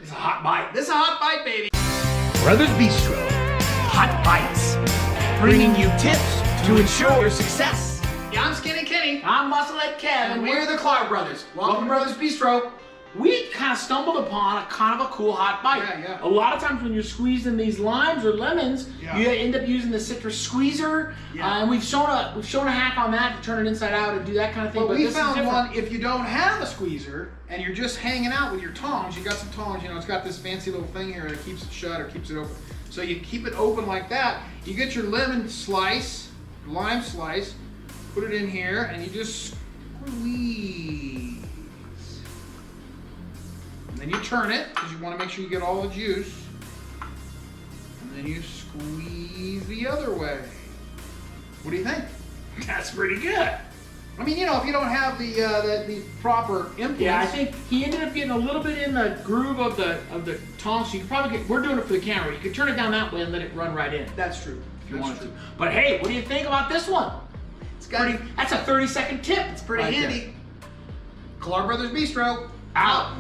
It's a hot bite. This is a hot bite, baby. Brothers Bistro, hot bites, bringing you tips to ensure your success. Yeah, I'm Skinny Kenny. I'm Musclehead Kev, And we're the Klar Brothers. Welcome to Brothers Bistro. We kind of stumbled upon a kind of a cool hot bite. Yeah. A lot of times when you're squeezing these limes or lemons, Yeah. you end up using the citrus squeezer. Yeah. And we've shown a hack on that to turn it inside out and do that kind of thing. But But we this found is different. one, if you don't have a squeezer and you're just hanging out with your tongs, you got some tongs, you know, it's got this fancy little thing here that keeps it shut or keeps it open. So you keep it open like that. You get your lemon slice, lime slice, put it in here, and you just squeeze. And then you turn it, because you want to make sure you get all the juice. And then you squeeze the other way. What do you think? That's pretty good. I mean, you know, if you don't have the proper implements. Yeah, I think he ended up getting a little bit in the groove of the tongs. So you could probably get, we're doing it for the camera. You could turn it down that way and let it run right in That's true. if you wanted to. But hey, what do you think about this one? It's got That's a 30-second tip. It's pretty right handy. Klar Brothers Bistro, out.